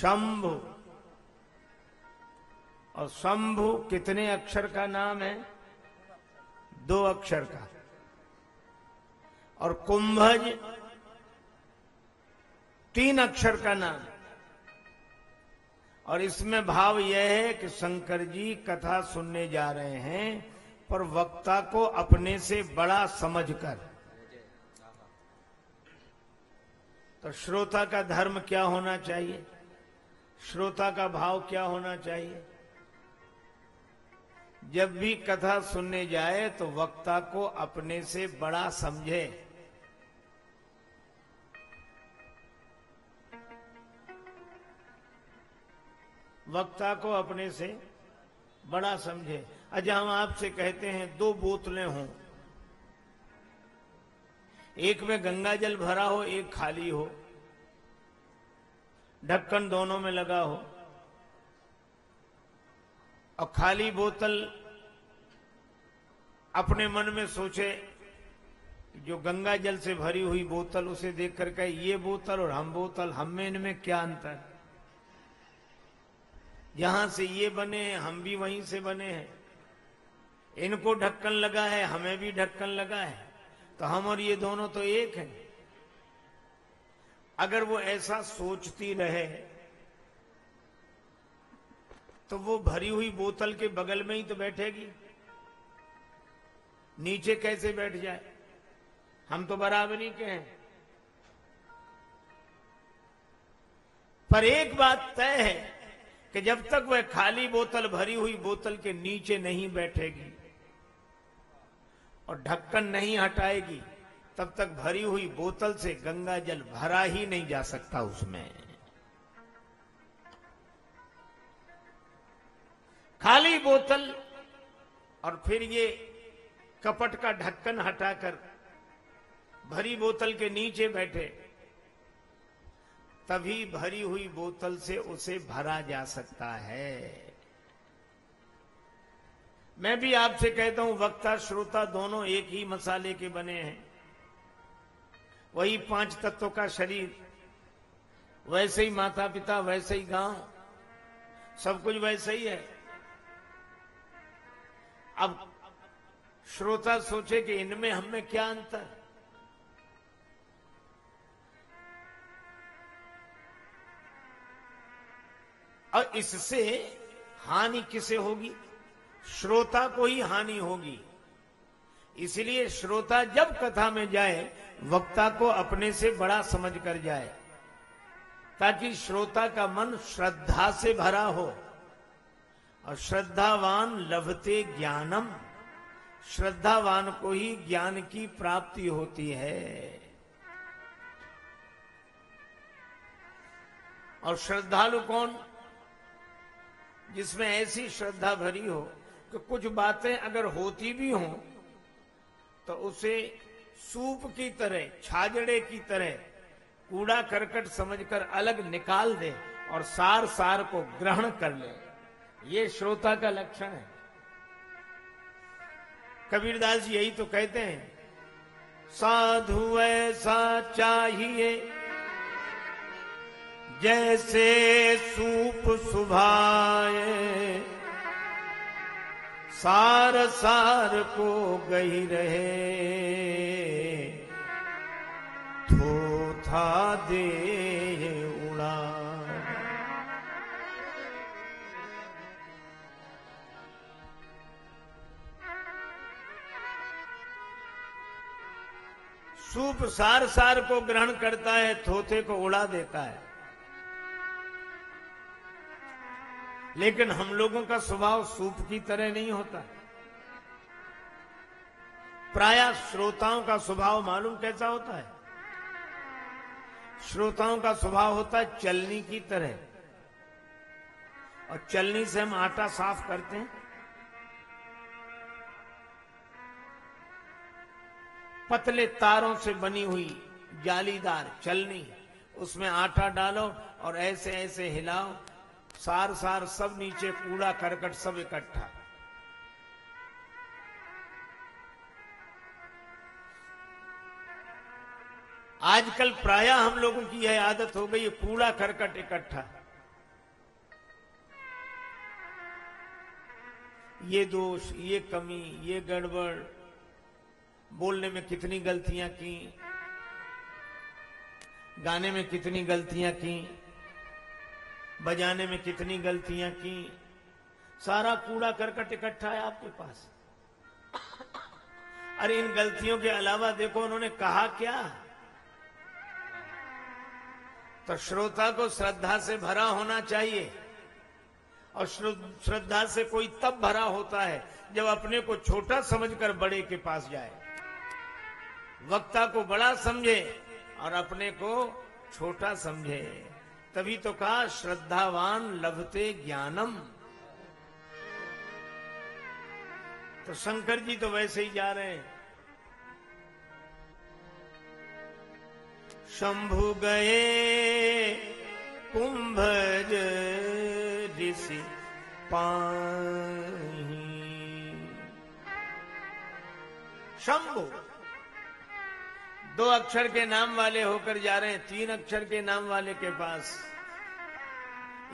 शंभु। और शंभु कितने अक्षर का नाम है? 2 अक्षर का। और कुंभज 3 अक्षर का नाम। और इसमें भाव यह है कि शंकर जी कथा सुनने जा रहे हैं, पर वक्ता को अपने से बड़ा समझकर। तो श्रोता का धर्म क्या होना चाहिए? श्रोता का भाव क्या होना चाहिए? जब भी कथा सुनने जाए तो वक्ता को अपने से बड़ा समझे। वक्ता को अपने से बड़ा समझे। अच्छा, हम आपसे कहते हैं 2 बोतलें हों, एक में गंगा जल भरा हो, एक खाली हो, ढक्कन दोनों में लगा हो, और खाली बोतल अपने मन में सोचे, जो गंगा जल से भरी हुई बोतल, उसे देख कर कहे ये बोतल और हम बोतल, हम में इनमें क्या अंतर? जहां से ये बने हैं हम भी वहीं से बने हैं, इनको ढक्कन लगा है हमें भी ढक्कन लगा है, तो हम और ये दोनों तो एक हैं। अगर वो ऐसा सोचती रहे तो वो भरी हुई बोतल के बगल में ही तो बैठेगी, नीचे कैसे बैठ जाए? हम तो बराबरी के हैं। पर एक बात तय है कि जब तक वह खाली बोतल भरी हुई बोतल के नीचे नहीं बैठेगी और ढक्कन नहीं हटाएगी, तब तक भरी हुई बोतल से गंगा जल भरा ही नहीं जा सकता उसमें। खाली बोतल और फिर ये कपट का ढक्कन हटाकर भरी बोतल के नीचे बैठे, तभी भरी हुई बोतल से उसे भरा जा सकता है। मैं भी आपसे कहता हूं, वक्ता श्रोता दोनों एक ही मसाले के बने हैं, वही 5 तत्वों का शरीर, वैसे ही माता पिता, वैसे ही गांव, सब कुछ वैसे ही है। अब श्रोता सोचे कि इनमें हमें क्या अंतर? और इससे हानि किसे होगी? श्रोता को ही हानि होगी। इसलिए श्रोता जब कथा में जाए, वक्ता को अपने से बड़ा समझ कर जाए, ताकि श्रोता का मन श्रद्धा से भरा हो। और श्रद्धावान लभते ज्ञानम, श्रद्धावान को ही ज्ञान की प्राप्ति होती है। और श्रद्धालु कौन? जिसमें ऐसी श्रद्धा भरी हो कि कुछ बातें अगर होती भी हों तो उसे सूप की तरह, छाजड़े की तरह कूड़ा करकट समझकर अलग निकाल दे और सार सार को ग्रहण कर ले। ये श्रोता का लक्षण है। कबीरदास जी यही तो कहते हैं, साधु ऐसा चाहिए जैसे सूप सुभाए, सार सार को गही रहे, थोथा दे उड़ा। सूप सार सार को ग्रहण करता है, थोथे को उड़ा देता है। लेकिन हम लोगों का स्वभाव सूप की तरह नहीं होता। प्रायः श्रोताओं का स्वभाव मालूम कैसा होता है? श्रोताओं का स्वभाव होता है चलनी की तरह, और चलनी से हम आटा साफ करते हैं। पतले तारों से बनी हुई जालीदार चलनी, उसमें आटा डालो और ऐसे ऐसे हिलाओ, सार सार सब नीचे, कूड़ा करकट सब इकट्ठा। आजकल प्रायः हम लोगों की यह आदत हो गई, कूड़ा करकट इकट्ठा। ये दोष, ये कमी, ये गड़बड़, बोलने में कितनी गलतियां की, गाने में कितनी गलतियां की, बजाने में कितनी गलतियां की, सारा कूड़ा करकट इकट्ठा है आपके पास। अरे इन गलतियों के अलावा देखो उन्होंने कहा क्या। तो श्रोता को श्रद्धा से भरा होना चाहिए, और श्रद्धा से कोई तब भरा होता है जब अपने को छोटा समझकर बड़े के पास जाए, वक्ता को बड़ा समझे और अपने को छोटा समझे। तभी तो कहा श्रद्धावान लभते ज्ञानम। तो शंकर जी तो वैसे ही जा रहे हैं। शंभु गए कुंभज ऋषि पाही। शंभु 2 अक्षर के नाम वाले होकर जा रहे हैं 3 अक्षर के नाम वाले के पास।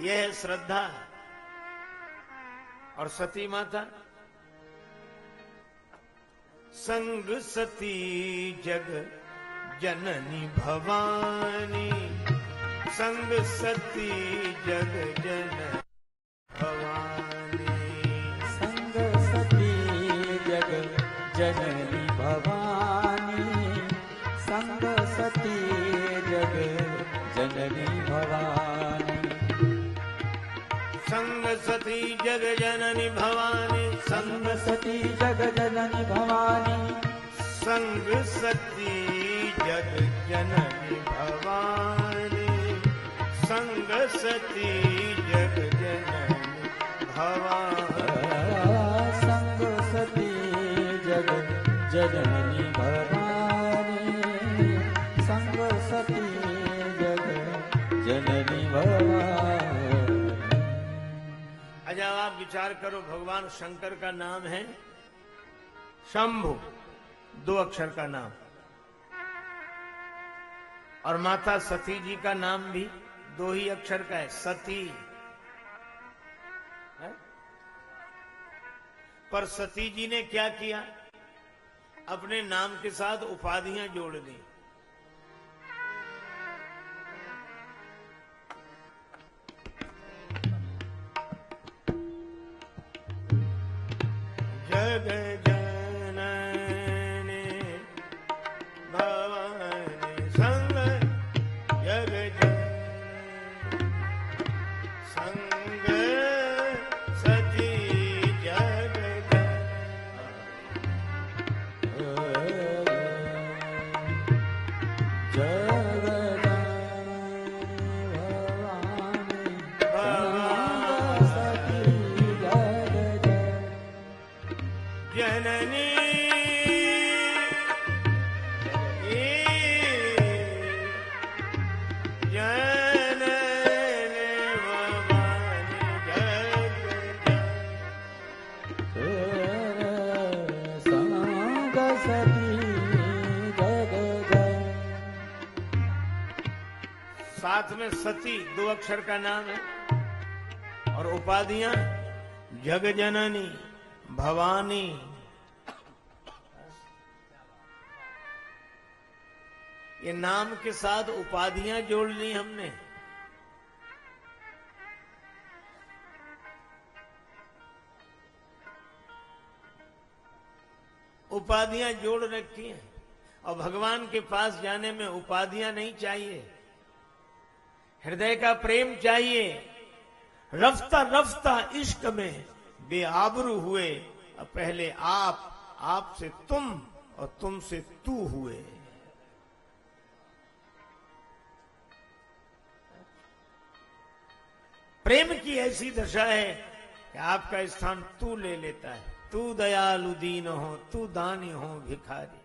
यह है श्रद्धा। और सती माता, संग सती जग जननी भवानी, संग सती जग जन भवानी, संग सती जग जननी भवानी, संग सती जग जननी भवानी, संग सती जग जननी भवानी, संग सती जग जननी भवानी, संग सती जग जननी भवानी, संग सती जग जननी भवानी, संग सती जग जननी भवानी, संग सती जग जननी भवानी। अच्छा आप विचार करो, भगवान शंकर का नाम है शंभु, 2 अक्षर का नाम, और माता सती जी का नाम भी 2 ही अक्षर का है, सती है? पर सती जी ने क्या किया, अपने नाम के साथ उपाधियां जोड़ दी। जग जननी भवानी, संग जग संग सती जग जननी साथ में सती 2 अक्षर का नाम है, और उपाधियां जग जननी भवानी। ये नाम के साथ उपाधियां जोड़ ली हमने। उपाधियां जोड़ रखी हैं, और भगवान के पास जाने में उपाधियां नहीं चाहिए, हृदय का प्रेम चाहिए। रफ्ता रफ्ता इश्क में बेआबरू हुए, और पहले आप से तुम, और तुम से तू हुए। प्रेम की ऐसी दशा है कि आपका स्थान तू ले लेता है। तू दयालु दीन हो, तू दानी हो भिखारी।